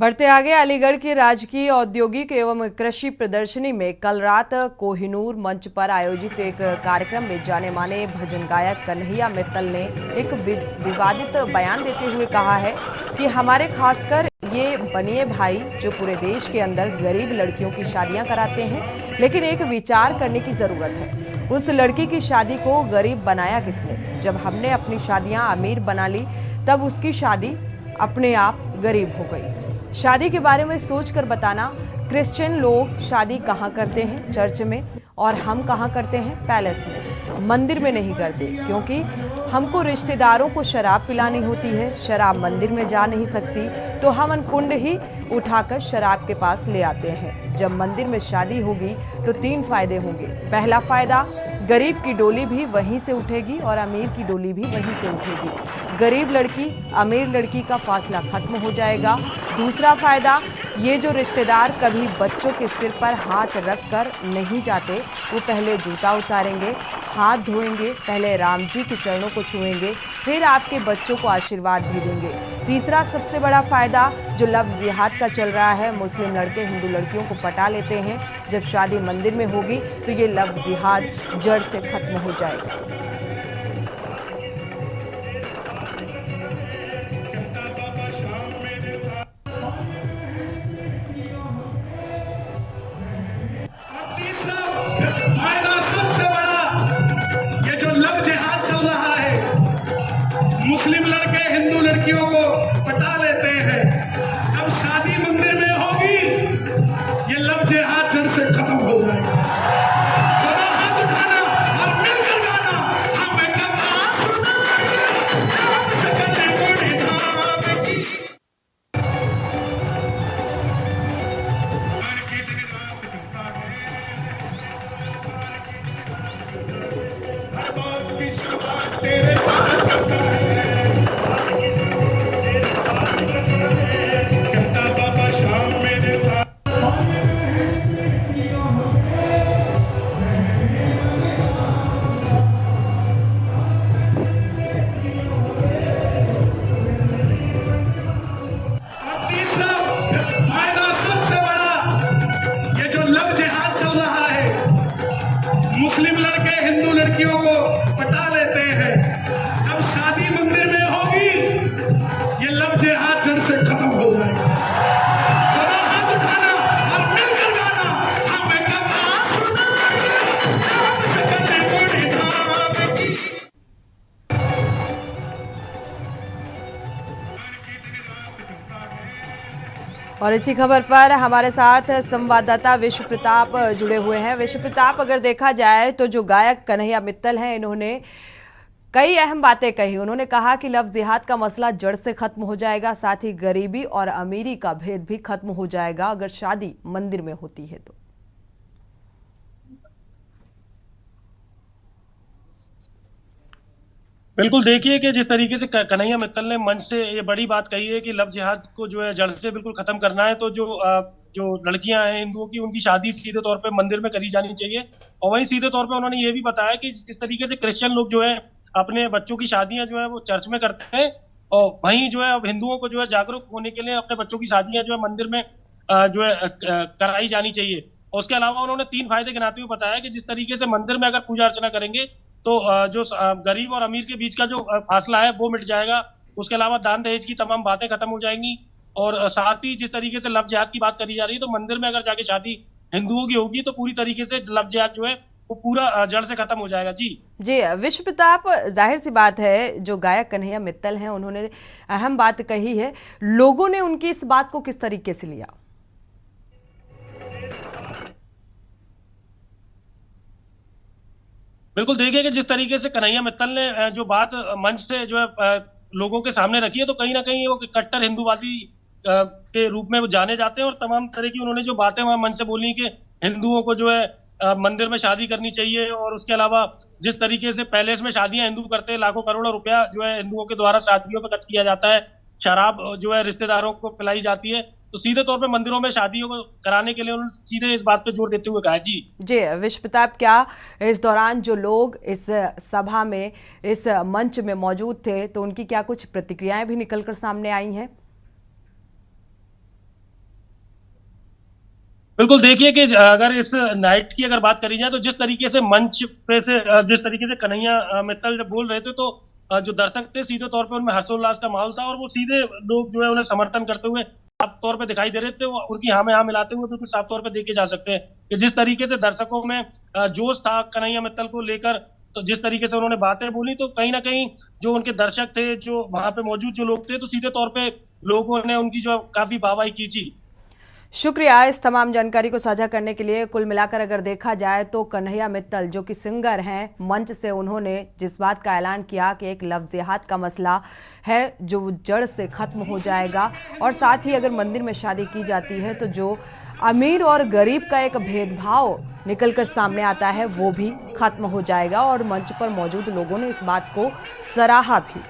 बढ़ते आगे, अलीगढ़ की राजकीय औद्योगिक एवं कृषि प्रदर्शनी में कल रात कोहिनूर मंच पर आयोजित एक कार्यक्रम में जाने माने भजन गायक कन्हैया मित्तल ने एक विवादित बयान देते हुए कहा है कि हमारे खासकर ये बनिए भाई जो पूरे देश के अंदर गरीब लड़कियों की शादियां कराते हैं, लेकिन एक विचार करने की जरूरत है। उस लड़की की शादी को गरीब बनाया किसने? जब हमने अपनी शादियां अमीर बना ली तब उसकी शादी अपने आप गरीब हो गई। शादी के बारे में सोचकर बताना। क्रिश्चियन लोग शादी कहाँ करते हैं? चर्च में। और हम कहाँ करते हैं? पैलेस में, मंदिर में नहीं करते, क्योंकि हमको रिश्तेदारों को शराब पिलानी होती है। शराब मंदिर में जा नहीं सकती, तो हम कुंड ही उठाकर शराब के पास ले आते हैं। जब मंदिर में शादी होगी तो 3 फायदे होंगे। पहला फायदा, गरीब की डोली भी वहीं से उठेगी और अमीर की डोली भी वहीं से उठेगी। गरीब लड़की अमीर लड़की का फासला खत्म हो जाएगा। दूसरा फायदा, ये जो रिश्तेदार कभी बच्चों के सिर पर हाथ रख कर नहीं जाते, वो पहले जूता उतारेंगे, हाथ धोएंगे, पहले राम जी के चरणों को छुएंगे, फिर आपके बच्चों को आशीर्वाद भी देंगे। तीसरा सबसे बड़ा फायदा, जो लव जिहाद का चल रहा है, मुस्लिम लड़के हिंदू लड़कियों को पटा लेते हैं। जब शादी मंदिर में होगी तो ये लव जिहाद जड़ से खत्म हो जाएगा। फायदा सबसे बड़ा, ये जो लव जिहाद चल रहा है, मुस्लिम लड़के हिंदू लड़कियों को पटा लेते हैं। जब शादी मंदिर में होगी, ये लव जिहाद जड़ से खत्म हो जाएगा। दोनों हाथ उठाना और मिलकर गाना, हमें कथा सुना, हम सकल बूढ़ी धाम की। तेरे साथ करता है, कहता बाबा शाम मेरे साथ। तीसरा फायदा सबसे बड़ा, ये जो लव जिहाद चल रहा है, मुस्लिम लड़के हिंदू लड़कियों को पटा लेते हैं। जब शादी मंदिर में होगी, ये लव जिहाद जड़ से खत्म हो जाएगा। दोनों हाथ उठाना और मिलकर गाना, हमें कथा सुना, हम सकल बूढ़ी धाम की। और इसी खबर पर हमारे साथ संवाददाता विश्व प्रताप जुड़े हुए हैं। विश्व प्रताप, अगर देखा जाए तो जो गायक कन्हैया मित्तल हैं, इन्होंने कई अहम बातें कही। उन्होंने कहा कि लव जिहाद का मसला जड़ से खत्म हो जाएगा, साथ ही गरीबी और अमीरी का भेद भी खत्म हो जाएगा अगर शादी मंदिर में होती है तो। बिल्कुल, देखिए कि जिस तरीके से कन्हैया मित्तल ने मंच से ये बड़ी बात कही है कि लव जिहाद को जो है जड़ से बिल्कुल खत्म करना है, तो जो लड़कियां हैं हिंदुओं की, उनकी शादी सीधे तौर पे मंदिर में करी जानी चाहिए। और वहीं सीधे तौर पे उन्होंने ये भी बताया कि जिस तरीके से क्रिश्चियन लोग जो है अपने बच्चों की शादियां जो है वो चर्च में करते हैं, और वहीं जो है अब हिंदुओं को जो है जागरूक होने के लिए अपने बच्चों की शादियां जो है मंदिर में जो है कराई जानी चाहिए। और उसके अलावा उन्होंने 3 फायदे गिनाते हुए बताया कि जिस तरीके से मंदिर में अगर पूजा अर्चना करेंगे तो जो गरीब और अमीर के बीच का जो फासला है वो मिट जाएगा। उसके अलावा दान दहेज की तमाम बातें खत्म हो जाएंगी। और साथ ही जिस तरीके से लव जिहाद की बात करी जा रही है, तो मंदिर में अगर जाके शादी हिंदुओं की होगी तो पूरी तरीके से लव जिहाद जो है वो पूरा जड़ से खत्म हो जाएगा। जी जी विश्व प्रताप, जाहिर सी बात है जो गायक कन्हैया मित्तल हैं उन्होंने अहम बात कही है, लोगों ने उनकी इस बात को किस तरीके से लिया? बिल्कुल, देखिए कि जिस तरीके से कन्हैया मित्तल ने जो बात मंच से जो है लोगों के सामने रखी है, तो कहीं ना कहीं वो कट्टर हिंदूवादी के रूप में वो जाने जाते हैं। और तमाम तरह की उन्होंने जो बातें वहां मंच से बोली कि हिंदुओं को जो है मंदिर में शादी करनी चाहिए, और उसके अलावा जिस तरीके से पैलेस में शादियां हिंदू करते हैं, लाखों करोड़ों रुपया जो है हिंदुओं के द्वारा शादियों पर खर्च किया जाता है, शराब जो है रिश्तेदारों को पिलाई जाती है, तो सीधे तौर पे मंदिरों में शादियों को कराने के लिए उन्होंने सीधे इस बात पे जोर देते हुए कहा है। जी विश्व प्रताप, क्या इस दौरान जो लोग इस सभा में, इस मंच में मौजूद थे, तो उनकी क्या कुछ प्रतिक्रियाएं भी निकलकर सामने आई हैं? बिल्कुल, देखिए कि अगर इस नाइट की अगर बात करी जाए तो जिस तरीके से मंच पे से जिस तरीके से कन्हैया मित्तल जब बोल रहे थे तो जो दर्शक थे सीधे तौर पे उनमें हर्षोल्लास का माहौल था और वो सीधे लोग जो है उन्हें समर्थन करते हुए साफ तौर पे दिखाई दे रहे थे। उनकी हाँ में हाँ मिलाते हुए बिल्कुल साफ तौर पे देखे जा सकते हैं कि जिस तरीके से दर्शकों में जोश था कन्हैया मित्तल को लेकर, तो जिस तरीके से उन्होंने बातें बोली तो कहीं ना कहीं जो उनके दर्शक थे, जो वहां पे मौजूद जो लोग थे, तो सीधे तौर पे लोगों ने उनकी जो काफी वाहवाही की थी। शुक्रिया इस तमाम जानकारी को साझा करने के लिए। कुल मिलाकर अगर देखा जाए तो कन्हैया मित्तल जो कि सिंगर हैं, मंच से उन्होंने जिस बात का ऐलान किया कि एक लव जिहाद का मसला है जो जड़ से ख़त्म हो जाएगा, और साथ ही अगर मंदिर में शादी की जाती है तो जो अमीर और गरीब का एक भेदभाव निकलकर सामने आता है वो भी खत्म हो जाएगा, और मंच पर मौजूद लोगों ने इस बात को सराहा भी।